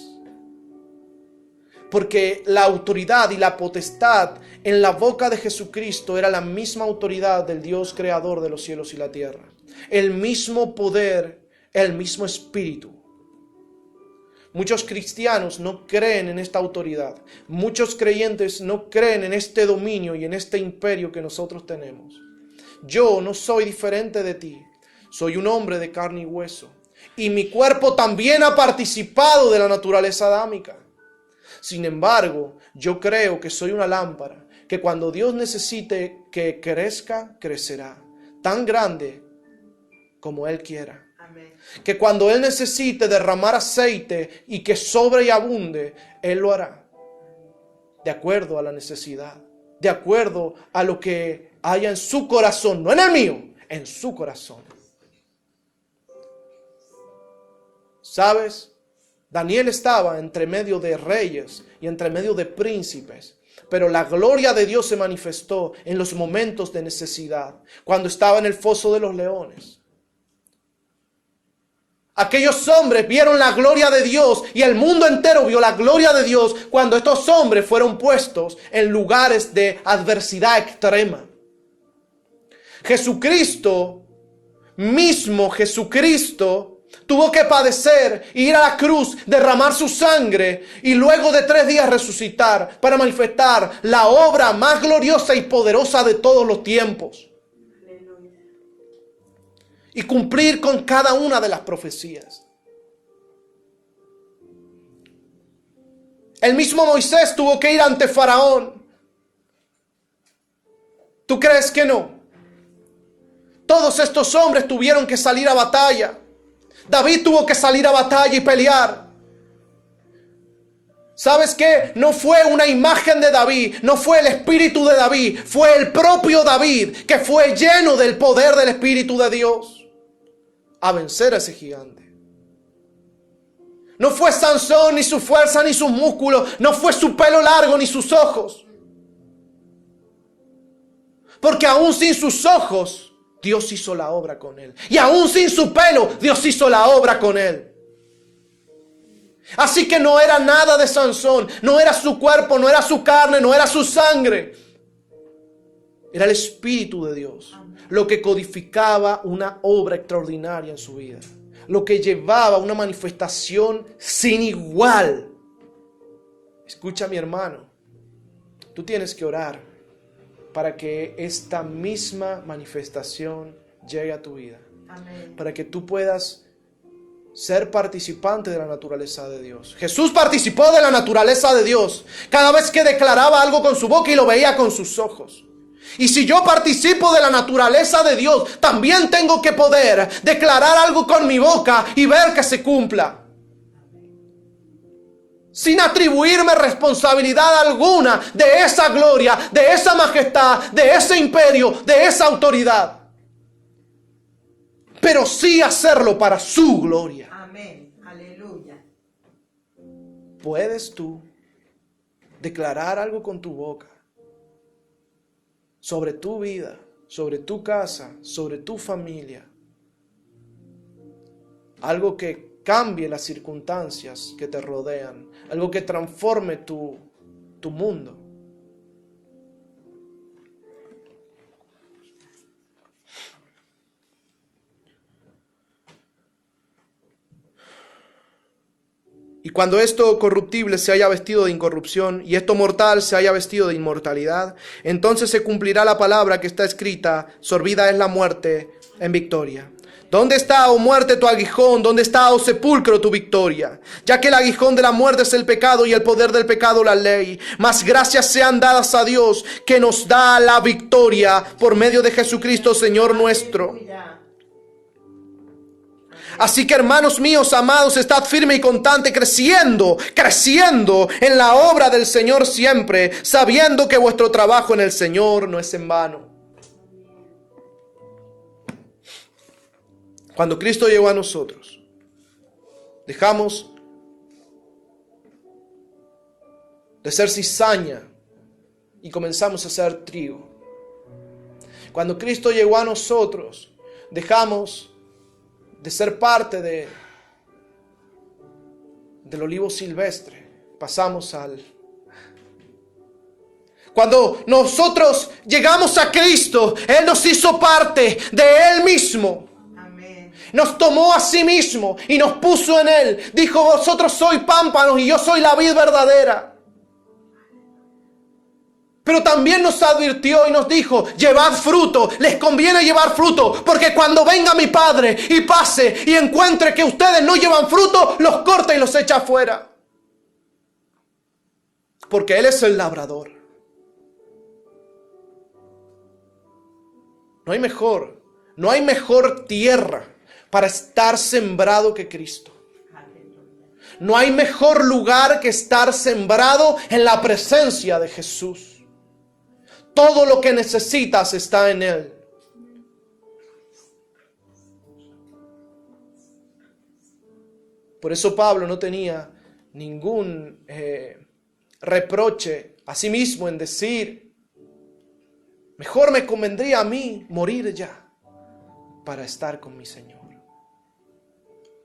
Porque la autoridad y la potestad en la boca de Jesucristo era la misma autoridad del Dios creador de los cielos y la tierra. El mismo poder, el mismo espíritu. Muchos cristianos no creen en esta autoridad. Muchos creyentes no creen en este dominio y en este imperio que nosotros tenemos. Yo no soy diferente de ti. Soy un hombre de carne y hueso. Y mi cuerpo también ha participado de la naturaleza adámica. Sin embargo, yo creo que soy una lámpara, que cuando Dios necesite que crezca, crecerá. Tan grande como Él quiera. Amén. Que cuando Él necesite derramar aceite y que sobre y abunde, Él lo hará. De acuerdo a la necesidad. De acuerdo a lo que haya en su corazón. No en el mío, en su corazón. ¿Sabes? Daniel estaba entre medio de reyes y entre medio de príncipes, pero la gloria de Dios se manifestó en los momentos de necesidad, cuando estaba en el foso de los leones. Aquellos hombres vieron la gloria de Dios y el mundo entero vio la gloria de Dios cuando estos hombres fueron puestos en lugares de adversidad extrema. Jesucristo, Tuvo que padecer, ir a la cruz, derramar su sangre y luego de 3 días resucitar para manifestar la obra más gloriosa y poderosa de todos los tiempos. Y cumplir con cada una de las profecías. El mismo Moisés tuvo que ir ante Faraón. ¿Tú crees que no? Todos estos hombres tuvieron que salir a batalla. David tuvo que salir a batalla y pelear. ¿Sabes qué? No fue una imagen de David, no fue el espíritu de David, fue el propio David que fue lleno del poder del Espíritu de Dios a vencer a ese gigante. No fue Sansón, ni su fuerza, ni sus músculos, no fue su pelo largo, ni sus ojos. Porque aún sin sus ojos, Dios hizo la obra con él. Y aún sin su pelo, Dios hizo la obra con él. Así que no era nada de Sansón, no era su cuerpo, no era su carne, no era su sangre. Era el Espíritu de Dios, lo que codificaba una obra extraordinaria en su vida. Lo que llevaba una manifestación sin igual. Escucha, mi hermano, tú tienes que orar para que esta misma manifestación llegue a tu vida. Amén. Para que tú puedas ser participante de la naturaleza de Dios. Jesús participó de la naturaleza de Dios cada vez que declaraba algo con su boca y lo veía con sus ojos. Y si yo participo de la naturaleza de Dios, también tengo que poder declarar algo con mi boca y ver que se cumpla. Sin atribuirme responsabilidad alguna de esa gloria, de esa majestad, de ese imperio, de esa autoridad. Pero sí hacerlo para su gloria. Amén. Aleluya. ¿Puedes tú declarar algo con tu boca sobre tu vida, sobre tu casa, sobre tu familia? Algo que cambie las circunstancias que te rodean, algo que transforme tu mundo. Y cuando esto corruptible se haya vestido de incorrupción y esto mortal se haya vestido de inmortalidad, entonces se cumplirá la palabra que está escrita: sorbida es la muerte en victoria. ¿Dónde está, oh muerte, tu aguijón? ¿Dónde está, oh sepulcro, tu victoria? Ya que el aguijón de la muerte es el pecado y el poder del pecado la ley. Mas gracias sean dadas a Dios que nos da la victoria por medio de Jesucristo, Señor nuestro. Aleluya. Así que, hermanos míos, amados, estad firme y constante, creciendo en la obra del Señor siempre, sabiendo que vuestro trabajo en el Señor no es en vano. Cuando Cristo llegó a nosotros, dejamos de ser cizaña y comenzamos a ser trigo. Cuando Cristo llegó a nosotros, dejamos de ser parte del olivo silvestre, pasamos al... Cuando nosotros llegamos a Cristo, Él nos hizo parte de Él mismo. Nos tomó a sí mismo y nos puso en Él. Dijo: vosotros sois pámpanos y yo soy la vid verdadera. Pero también nos advirtió y nos dijo: llevad fruto, les conviene llevar fruto, porque cuando venga mi Padre y pase y encuentre que ustedes no llevan fruto, los corta y los echa afuera. Porque Él es el labrador. No hay mejor tierra para estar sembrado que Cristo. No hay mejor lugar que estar sembrado en la presencia de Jesús. Todo lo que necesitas está en Él. Por eso Pablo no tenía ningún reproche a sí mismo en decir: mejor me convendría a mí morir ya para estar con mi Señor.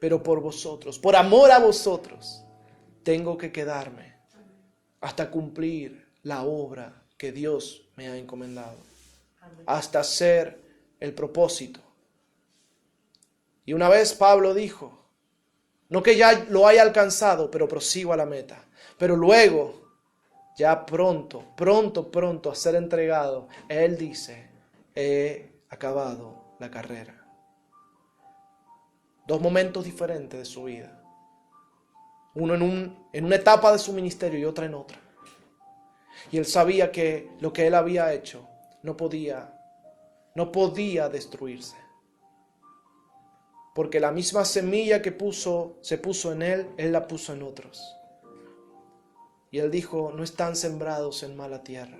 Pero por vosotros, por amor a vosotros, tengo que quedarme hasta cumplir la obra que Dios me ha encomendado. Hasta hacer el propósito Y una vez Pablo dijo, no que ya lo haya alcanzado, pero prosigo a la meta. Pero luego, ya pronto a ser entregado, él dice, he acabado la carrera. Dos momentos diferentes de su vida. Uno en una etapa de su ministerio y otra en otra. Y él sabía que lo que él había hecho no podía destruirse. Porque la misma semilla que se puso en él la puso en otros. Y él dijo, no están sembrados en mala tierra.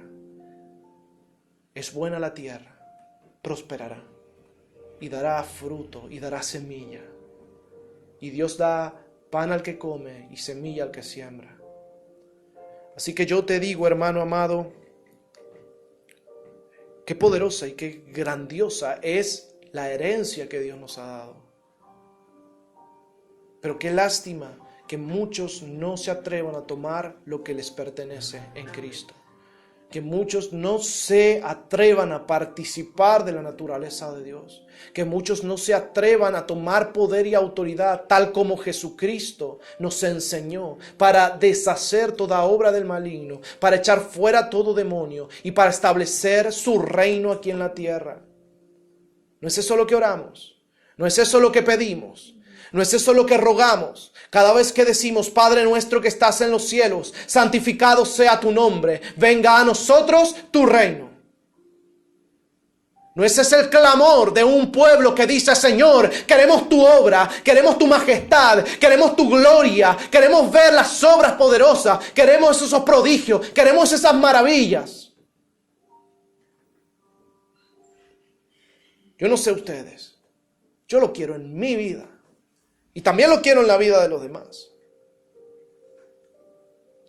Es buena la tierra, prosperará. Y dará fruto y dará semilla. Y Dios da pan al que come y semilla al que siembra. Así que yo te digo, hermano amado, qué poderosa y qué grandiosa es la herencia que Dios nos ha dado. Pero qué lástima que muchos no se atrevan a tomar lo que les pertenece en Cristo. Que muchos no se atrevan a participar de la naturaleza de Dios. Que muchos no se atrevan a tomar poder y autoridad tal como Jesucristo nos enseñó para deshacer toda obra del maligno, para echar fuera todo demonio y para establecer su reino aquí en la tierra. ¿No es eso lo que oramos? ¿No es eso lo que pedimos? ¿No es eso lo que rogamos? Cada vez que decimos, Padre nuestro que estás en los cielos, santificado sea tu nombre, venga a nosotros tu reino. ¿No ese es el clamor de un pueblo que dice, Señor, queremos tu obra, queremos tu majestad, queremos tu gloria, queremos ver las obras poderosas, queremos esos prodigios, queremos esas maravillas? Yo no sé ustedes, yo lo quiero en mi vida. Y también lo quiero en la vida de los demás.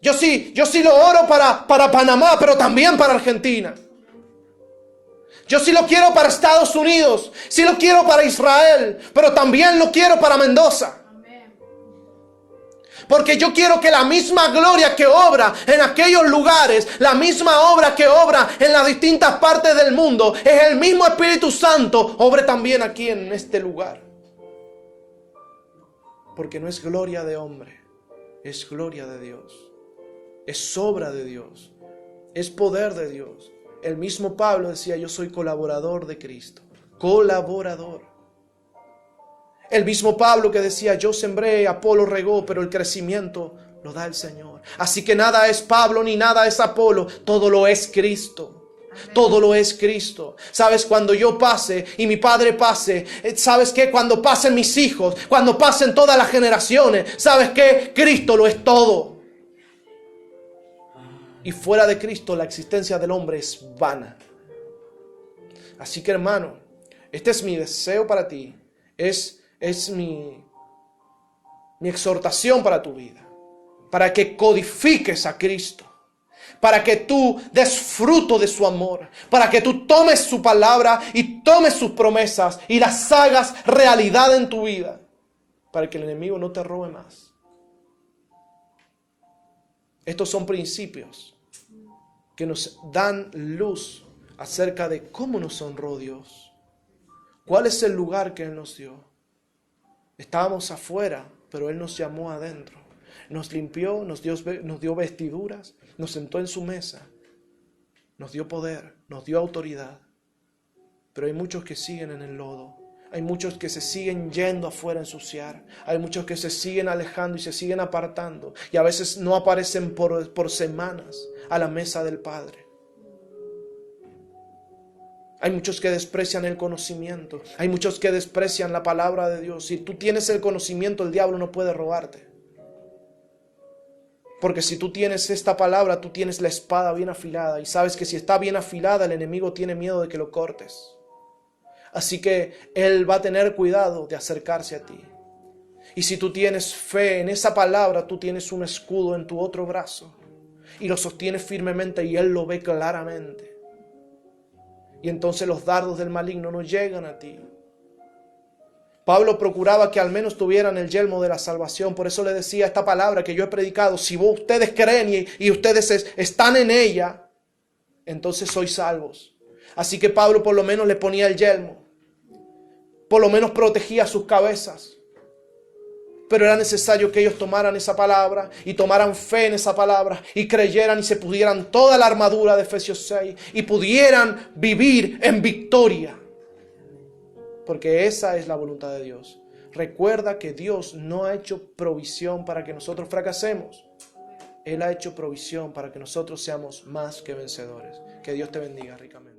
Yo sí lo oro para Panamá, pero también para Argentina. Yo sí lo quiero para Estados Unidos, sí lo quiero para Israel, pero también lo quiero para Mendoza. Porque yo quiero que la misma gloria que obra en aquellos lugares, la misma obra que obra en las distintas partes del mundo, es el mismo Espíritu Santo, obre también aquí en este lugar. Porque no es gloria de hombre, es gloria de Dios. Es obra de Dios, es poder de Dios. El mismo Pablo decía, yo soy colaborador de Cristo, colaborador. El mismo Pablo que decía, yo sembré, Apolo regó, pero el crecimiento lo da el Señor. Así que nada es Pablo ni nada es Apolo, todo lo es Cristo. Todo lo es Cristo. Sabes, cuando yo pase y mi padre pase, sabes que cuando pasen mis hijos, cuando pasen todas las generaciones, sabes que Cristo lo es todo. Y fuera de Cristo la existencia del hombre es vana. Así que, hermano, este es mi deseo para ti. Es mi exhortación para tu vida. Para que codifiques a Cristo. Para que tú des fruto de su amor, para que tú tomes su palabra y tomes sus promesas y las hagas realidad en tu vida, para que el enemigo no te robe más. Estos son principios que nos dan luz acerca de cómo nos honró Dios, cuál es el lugar que Él nos dio. Estábamos afuera, pero Él nos llamó adentro. Nos limpió, nos dio vestiduras, nos sentó en su mesa, nos dio poder, nos dio autoridad. Pero hay muchos que siguen en el lodo, hay muchos que se siguen yendo afuera a ensuciar, hay muchos que se siguen alejando y se siguen apartando y a veces no aparecen por semanas a la mesa del Padre. Hay muchos que desprecian el conocimiento, hay muchos que desprecian la palabra de Dios. Si tú tienes el conocimiento, el diablo no puede robarte. Porque si tú tienes esta palabra, tú tienes la espada bien afilada. Y sabes que si está bien afilada, el enemigo tiene miedo de que lo cortes. Así que él va a tener cuidado de acercarse a ti. Y si tú tienes fe en esa palabra, tú tienes un escudo en tu otro brazo. Y lo sostienes firmemente y él lo ve claramente. Y entonces los dardos del maligno no llegan a ti. Pablo procuraba que al menos tuvieran el yelmo de la salvación. Por eso le decía esta palabra que yo he predicado. Si ustedes creen y ustedes están en ella, entonces sois salvos. Así que Pablo por lo menos le ponía el yelmo. por lo menos protegía sus cabezas. Pero era necesario que ellos tomaran esa palabra y tomaran fe en esa palabra y creyeran y se pudieran toda la armadura de Efesios 6 y pudieran vivir en victoria. Porque esa es la voluntad de Dios. Recuerda que Dios no ha hecho provisión para que nosotros fracasemos. Él ha hecho provisión para que nosotros seamos más que vencedores. Que Dios te bendiga ricamente.